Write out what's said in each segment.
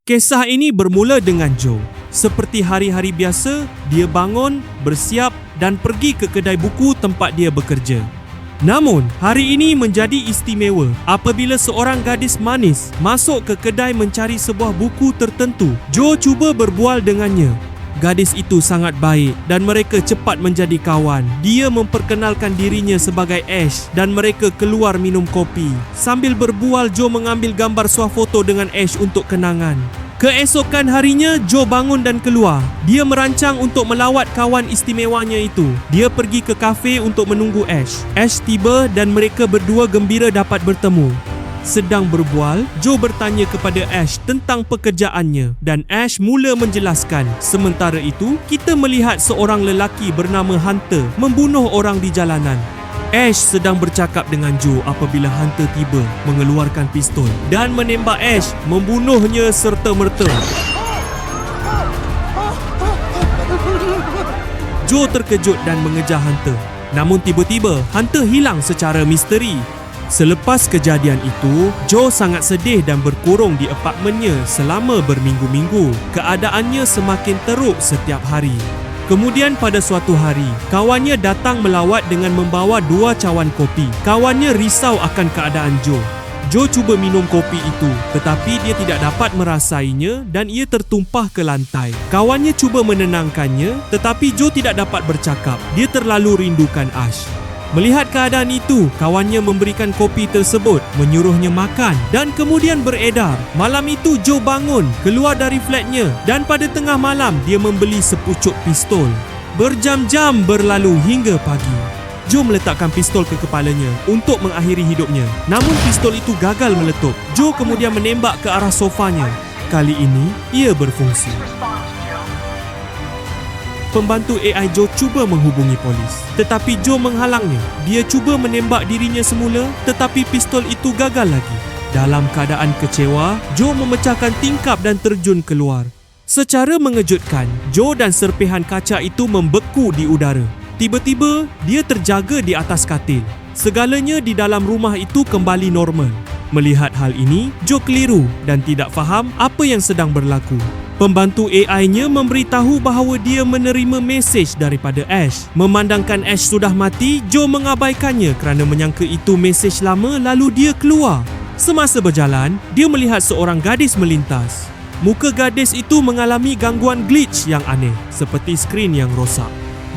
Kisah ini bermula dengan Joe. Seperti hari-hari biasa, dia bangun, bersiap dan pergi ke kedai buku tempat dia bekerja. Namun, hari ini menjadi istimewa apabila seorang gadis manis masuk ke kedai mencari sebuah buku tertentu. Joe cuba berbual dengannya. Gadis itu sangat baik dan mereka cepat menjadi kawan. Dia memperkenalkan dirinya sebagai Ash dan mereka keluar minum kopi. Sambil berbual, Joe mengambil gambar swafoto dengan Ash untuk kenangan. Keesokan harinya, Joe bangun dan keluar. Dia merancang untuk melawat kawan istimewanya itu. Dia pergi ke kafe untuk menunggu Ash. Ash tiba dan mereka berdua gembira dapat bertemu. Sedang berbual, Joe bertanya kepada Ash tentang pekerjaannya dan Ash mula menjelaskan. Sementara itu, kita melihat seorang lelaki bernama Hunter membunuh orang di jalanan. Ash sedang bercakap dengan Joe apabila Hunter tiba, mengeluarkan pistol dan menembak Ash, membunuhnya serta-merta. Joe terkejut dan mengejar Hunter. Namun tiba-tiba, Hunter hilang secara misteri. Selepas kejadian itu, Joe sangat sedih dan berkurung di apartmennya selama berminggu-minggu. Keadaannya semakin teruk setiap hari. Kemudian pada suatu hari, kawannya datang melawat dengan membawa 2 cawan kopi. Kawannya risau akan keadaan Joe. Joe cuba minum kopi itu, tetapi dia tidak dapat merasainya dan ia tertumpah ke lantai. Kawannya cuba menenangkannya, tetapi Joe tidak dapat bercakap. Dia terlalu rindukan Ash. Melihat keadaan itu, kawannya memberikan kopi tersebut, menyuruhnya makan dan kemudian beredar. Malam itu Joe bangun, keluar dari flatnya dan pada tengah malam dia membeli sepucuk pistol. Berjam-jam berlalu hingga pagi. Joe meletakkan pistol ke kepalanya untuk mengakhiri hidupnya. Namun pistol itu gagal meletup. Joe kemudian menembak ke arah sofanya. Kali ini, ia berfungsi. Pembantu AI Joe cuba menghubungi polis, tetapi Joe menghalangnya. Dia cuba menembak dirinya semula, tetapi pistol itu gagal lagi. Dalam keadaan kecewa, Joe memecahkan tingkap dan terjun keluar. Secara mengejutkan, Joe dan serpihan kaca itu membeku di udara. Tiba-tiba, dia terjaga di atas katil. Segalanya di dalam rumah itu kembali normal. Melihat hal ini, Joe keliru dan tidak faham apa yang sedang berlaku. Pembantu AI-nya memberitahu bahawa dia menerima mesej daripada Ash. Memandangkan Ash sudah mati, Joe mengabaikannya kerana menyangka itu mesej lama lalu dia keluar. Semasa berjalan, dia melihat seorang gadis melintas. Muka gadis itu mengalami gangguan glitch yang aneh, seperti skrin yang rosak.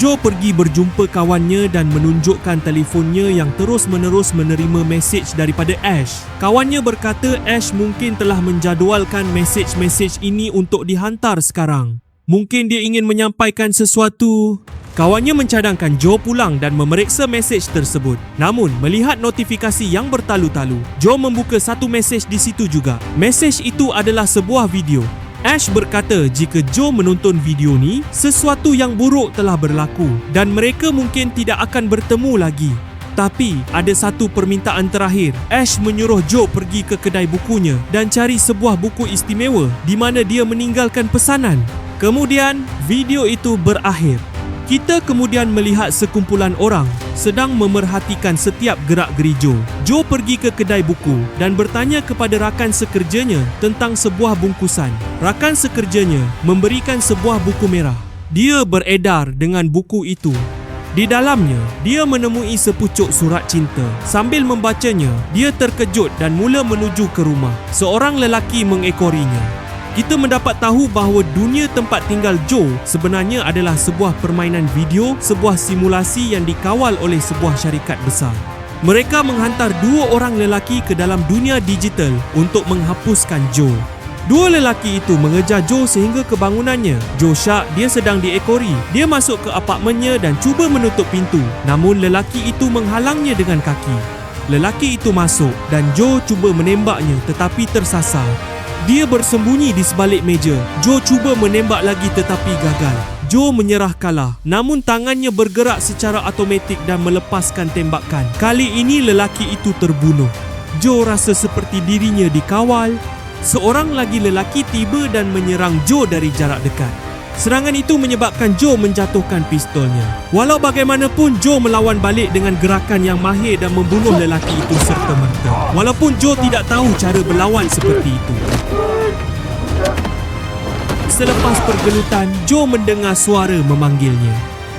Joe pergi berjumpa kawannya dan menunjukkan telefonnya yang terus-menerus menerima mesej daripada Ash. Kawannya berkata Ash mungkin telah menjadualkan mesej-mesej ini untuk dihantar sekarang. Mungkin dia ingin menyampaikan sesuatu. Kawannya mencadangkan Joe pulang dan memeriksa mesej tersebut. Namun, melihat notifikasi yang bertalu-talu, Joe membuka satu mesej di situ juga. Mesej itu adalah sebuah video. Ash berkata jika Joe menonton video ni, sesuatu yang buruk telah berlaku dan mereka mungkin tidak akan bertemu lagi. Tapi ada satu permintaan terakhir. Ash menyuruh Joe pergi ke kedai bukunya dan cari sebuah buku istimewa di mana dia meninggalkan pesanan. Kemudian video itu berakhir. Kita kemudian melihat sekumpulan orang sedang memerhatikan setiap gerak-geri Joe. Joe pergi ke kedai buku dan bertanya kepada rakan sekerjanya tentang sebuah bungkusan. Rakan sekerjanya memberikan sebuah buku merah. Dia beredar dengan buku itu. Di dalamnya, dia menemui sepucuk surat cinta. Sambil membacanya, dia terkejut dan mula menuju ke rumah. Seorang lelaki mengekorinya. Kita mendapat tahu bahawa dunia tempat tinggal Joe sebenarnya adalah sebuah permainan video, sebuah simulasi yang dikawal oleh sebuah syarikat besar. Mereka menghantar 2 orang lelaki ke dalam dunia digital untuk menghapuskan Joe. 2 lelaki itu mengejar Joe sehingga ke bangunannya. Joe syak dia sedang diekori. Dia masuk ke apartmennya dan cuba menutup pintu. Namun lelaki itu menghalangnya dengan kaki. Lelaki itu masuk dan Joe cuba menembaknya tetapi tersasar. Dia bersembunyi di sebalik meja. Joe cuba menembak lagi tetapi gagal. Joe menyerah kalah. Namun tangannya bergerak secara automatik dan melepaskan tembakan. Kali ini lelaki itu terbunuh. Joe rasa seperti dirinya dikawal. Seorang lagi lelaki tiba dan menyerang Joe dari jarak dekat. Serangan itu menyebabkan Joe menjatuhkan pistolnya. Walau bagaimanapun, Joe melawan balik dengan gerakan yang mahir dan membunuh lelaki itu serta-merta. Walaupun Joe tidak tahu cara berlawan seperti itu. Selepas pergelutan, Joe mendengar suara memanggilnya.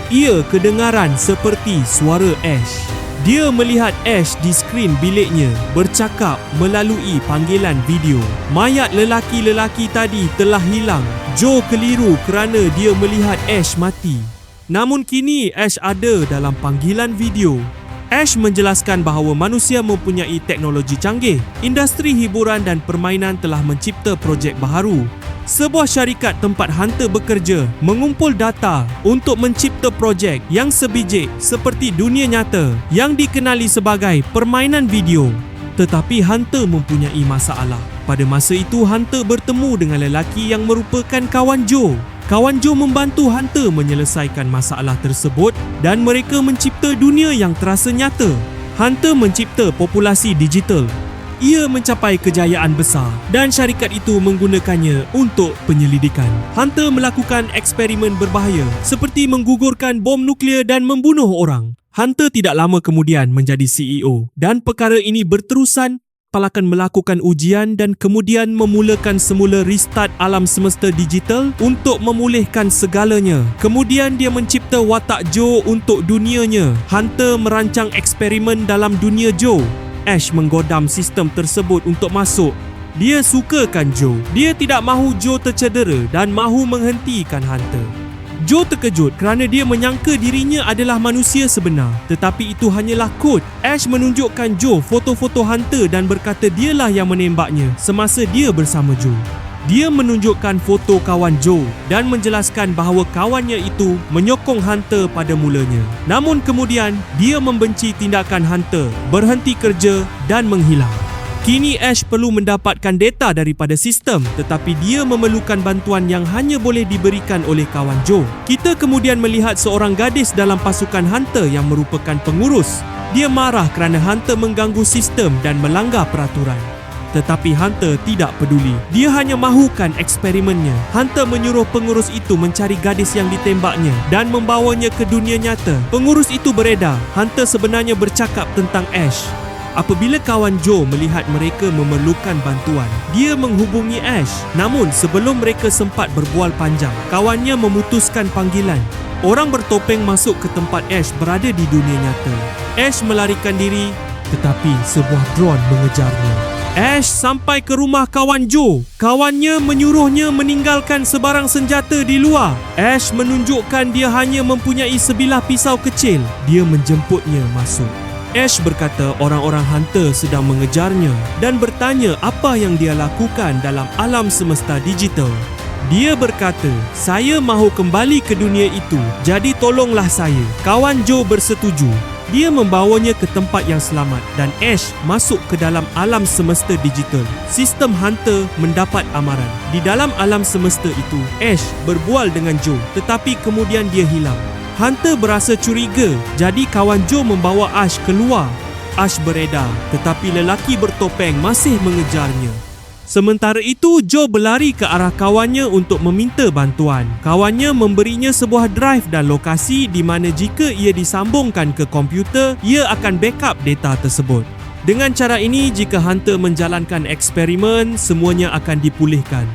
Ia kedengaran seperti suara Ash. Dia melihat Ash di skrin biliknya bercakap melalui panggilan video. Mayat lelaki-lelaki tadi telah hilang. Joe keliru kerana dia melihat Ash mati. Namun kini Ash ada dalam panggilan video. Ash menjelaskan bahawa manusia mempunyai teknologi canggih. Industri hiburan dan permainan telah mencipta projek baharu. Sebuah syarikat tempat Hunter bekerja mengumpul data untuk mencipta projek yang sebiji seperti dunia nyata yang dikenali sebagai permainan video. Tetapi Hunter mempunyai masalah. Pada masa itu, Hunter bertemu dengan lelaki yang merupakan kawan Joe. Kawan Joe membantu Hunter menyelesaikan masalah tersebut dan mereka mencipta dunia yang terasa nyata. Hunter mencipta populasi digital. Ia mencapai kejayaan besar dan syarikat itu menggunakannya untuk penyelidikan. Hunter melakukan eksperimen berbahaya seperti menggugurkan bom nuklear dan membunuh orang. Hunter tidak lama kemudian menjadi CEO dan perkara ini berterusan. Palakan melakukan ujian dan kemudian memulakan semula restart alam semesta digital untuk memulihkan segalanya. Kemudian dia mencipta watak Joe untuk dunianya. Hunter merancang eksperimen dalam dunia Joe. Ash menggodam sistem tersebut untuk masuk. Dia sukakan Joe. Dia tidak mahu Joe tercedera dan mahu menghentikan Hunter. Joe terkejut kerana dia menyangka dirinya adalah manusia sebenar, tetapi itu hanyalah kod. Ash menunjukkan Joe foto-foto Hunter dan berkata dialah yang menembaknya semasa dia bersama Joe. Dia menunjukkan foto kawan Joe dan menjelaskan bahawa kawannya itu menyokong Hunter pada mulanya. Namun kemudian, dia membenci tindakan Hunter, berhenti kerja dan menghilang. Kini Ash perlu mendapatkan data daripada sistem, tetapi dia memerlukan bantuan yang hanya boleh diberikan oleh kawan Joe. Kita kemudian melihat seorang gadis dalam pasukan Hunter yang merupakan pengurus. Dia marah kerana Hunter mengganggu sistem dan melanggar peraturan. Tetapi Hunter tidak peduli. Dia hanya mahukan eksperimennya. Hunter menyuruh pengurus itu mencari gadis yang ditembaknya dan membawanya ke dunia nyata. Pengurus itu beredar. Hunter sebenarnya bercakap tentang Ash. Apabila kawan Joe melihat mereka memerlukan bantuan, dia menghubungi Ash. Namun sebelum mereka sempat berbual panjang, kawannya memutuskan panggilan. Orang bertopeng masuk ke tempat Ash berada di dunia nyata. Ash melarikan diri, tetapi sebuah drone mengejarnya. Ash sampai ke rumah kawan Joe. Kawannya menyuruhnya meninggalkan sebarang senjata di luar. Ash menunjukkan dia hanya mempunyai sebilah pisau kecil. Dia menjemputnya masuk. Ash berkata orang-orang Hunter sedang mengejarnya dan bertanya apa yang dia lakukan dalam alam semesta digital. Dia berkata, saya mahu kembali ke dunia itu, jadi tolonglah saya. Kawan Joe bersetuju. Dia membawanya ke tempat yang selamat dan Ash masuk ke dalam alam semesta digital. Sistem Hunter mendapat amaran. Di dalam alam semesta itu, Ash berbual dengan Joe, tetapi kemudian dia hilang. Hunter berasa curiga, jadi kawan Joe membawa Ash keluar. Ash beredar, tetapi lelaki bertopeng masih mengejarnya. Sementara itu, Joe berlari ke arah kawannya untuk meminta bantuan. Kawannya memberinya sebuah drive dan lokasi di mana jika ia disambungkan ke komputer, ia akan backup data tersebut. Dengan cara ini, jika Hunter menjalankan eksperimen, semuanya akan dipulihkan.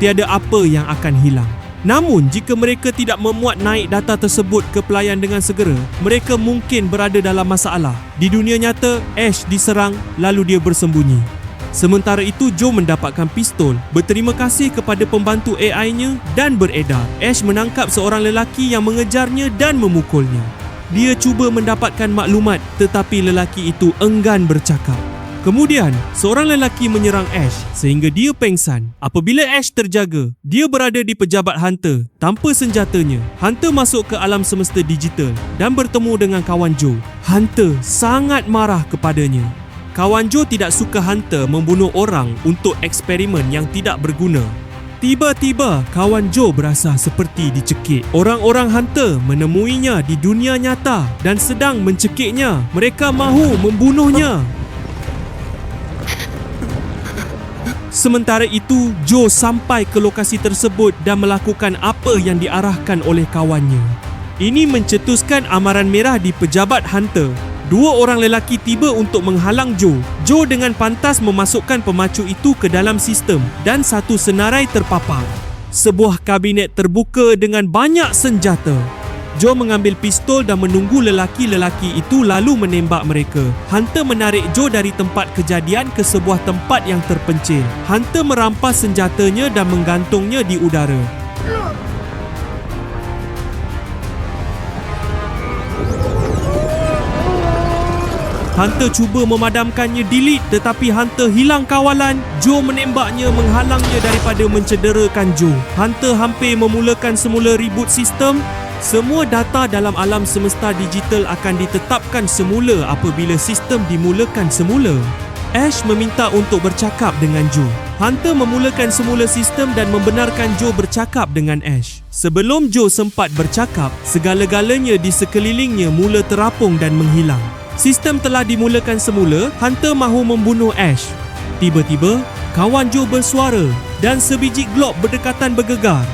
Tiada apa yang akan hilang. Namun, jika mereka tidak memuat naik data tersebut ke pelayan dengan segera, mereka mungkin berada dalam masalah. Di dunia nyata, Ash diserang lalu dia bersembunyi. Sementara itu, Joe mendapatkan pistol, berterima kasih kepada pembantu AI-nya dan beredar. Ash menangkap seorang lelaki yang mengejarnya dan memukulnya. Dia cuba mendapatkan maklumat, tetapi lelaki itu enggan bercakap. Kemudian, seorang lelaki menyerang Ash sehingga dia pengsan. Apabila Ash terjaga, dia berada di pejabat Hunter tanpa senjatanya. Hunter masuk ke alam semesta digital dan bertemu dengan kawan Joe. Hunter sangat marah kepadanya. Kawan Joe tidak suka Hunter membunuh orang untuk eksperimen yang tidak berguna. Tiba-tiba, kawan Joe berasa seperti dicekik. Orang-orang Hunter menemuinya di dunia nyata dan sedang mencekiknya. Mereka mahu membunuhnya. Sementara itu, Joe sampai ke lokasi tersebut dan melakukan apa yang diarahkan oleh kawannya. Ini mencetuskan amaran merah di pejabat Hunter. Dua orang lelaki tiba untuk menghalang Joe. Joe dengan pantas memasukkan pemacu itu ke dalam sistem dan satu senarai terpapar. sebuah kabinet terbuka dengan banyak senjata. Joe mengambil pistol dan menunggu lelaki-lelaki itu lalu menembak mereka. Hunter menarik Joe dari tempat kejadian ke sebuah tempat yang terpencil. Hunter merampas senjatanya dan menggantungnya di udara. Hunter cuba memadamkannya di lift tetapi Hunter hilang kawalan. Joe menembaknya menghalangnya daripada mencederakan Joe. Hunter hampir memulakan semula reboot sistem. Semua data dalam alam semesta digital akan ditetapkan semula apabila sistem dimulakan semula. Ash meminta untuk bercakap dengan Joe. Hunter memulakan semula sistem dan membenarkan Joe bercakap dengan Ash. Sebelum Joe sempat bercakap, segala-galanya di sekelilingnya mula terapung dan menghilang. Sistem telah dimulakan semula. Hunter mahu membunuh Ash. Tiba-tiba, kawan Joe bersuara dan sebiji glob berdekatan bergegar.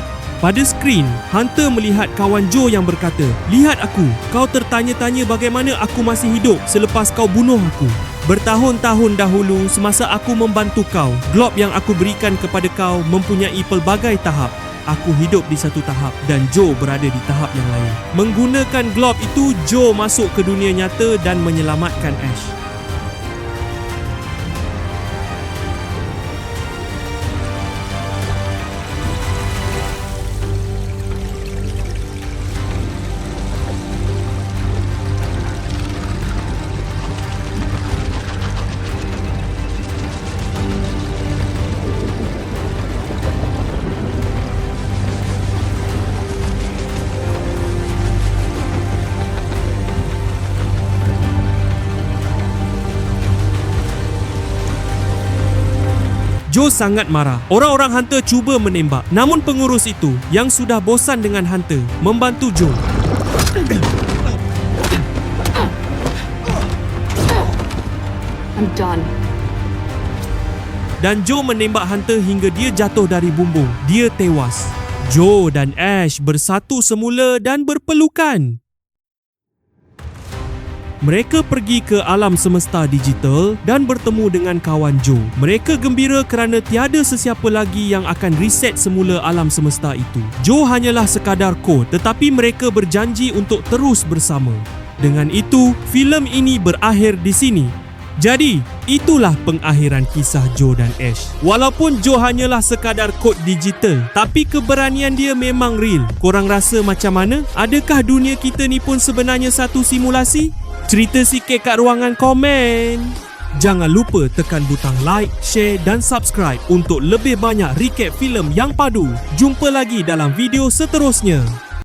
Pada skrin, Hunter melihat kawan Joe yang berkata, "Lihat aku, kau tertanya-tanya bagaimana aku masih hidup selepas kau bunuh aku. Bertahun-tahun dahulu semasa aku membantu kau, glob yang aku berikan kepada kau mempunyai pelbagai tahap. Aku hidup di satu tahap dan Joe berada di tahap yang lain." Menggunakan glob itu, Joe masuk ke dunia nyata dan menyelamatkan Ash. Joe sangat marah. Orang-orang Hunter cuba menembak. Namun pengurus itu yang sudah bosan dengan Hunter membantu Joe. I'm done. Dan Joe menembak Hunter hingga dia jatuh dari bumbung. Dia tewas. Joe dan Ash bersatu semula dan berpelukan. Mereka pergi ke alam semesta digital dan bertemu dengan kawan Joe. Mereka gembira kerana tiada sesiapa lagi yang akan reset semula alam semesta itu. Joe hanyalah sekadar kod, tetapi mereka berjanji untuk terus bersama. Dengan itu, filem ini berakhir di sini. Jadi, itulah pengakhiran kisah Joe dan Ash. Walaupun Joe hanyalah sekadar kod digital, tapi keberanian dia memang real. Korang rasa macam mana? Adakah dunia kita ni pun sebenarnya satu simulasi? Cerita sikit kat ruangan komen. Jangan lupa tekan butang like, share dan subscribe untuk lebih banyak recap filem yang padu. Jumpa lagi dalam video seterusnya.